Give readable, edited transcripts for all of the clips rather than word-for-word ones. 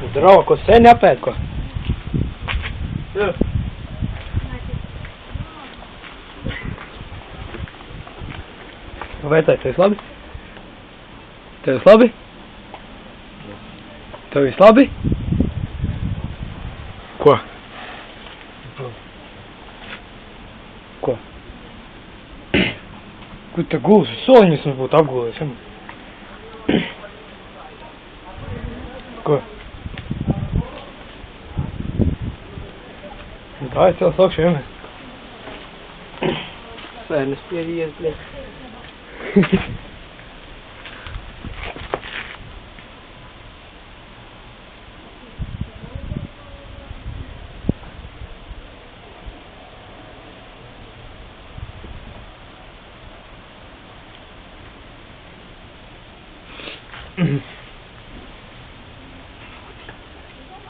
Zdravo, ko Senja Petko. Vai, tev viss labi? Tev viss labi? Tev viss labi? Ko? Ko? Kur te gulsi? Soņus mums būtu apgulējis. Ko? Tā es tev saukšu, ja? Sēnes pievies, blēd.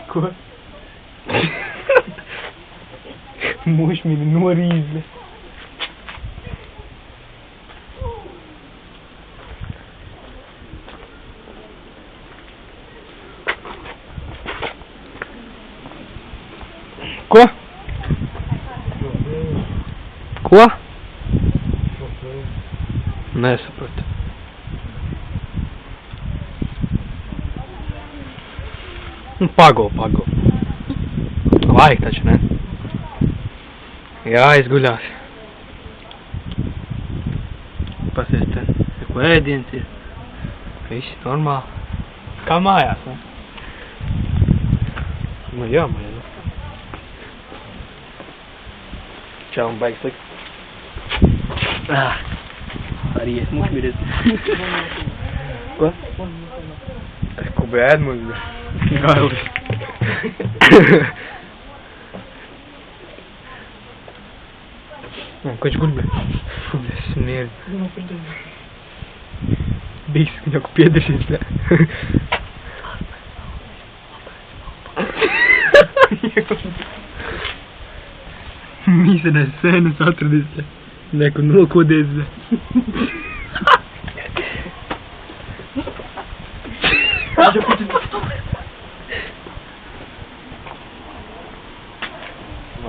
Ko? Mušmini norīzli. Ko? Ko? Nesapratu. Pago. Vajag taču, ne? Jā, izguļās. Pasies te, ko ēdiens ir. Viss normāli. Kā mājās, ne? Nu jā, mājā, ne? Čau, un baigi slikt. Arī es mušmiries. Ko? Es ko bēd mušmiries. Gailis. Koč guļ, bļa. Fu, bļa, smierdi. Bijis, ka jau piedršies, bļa. Mīsenais sēnes atradis, bļa. Neku nokodies, bļa.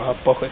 Ага, похуй.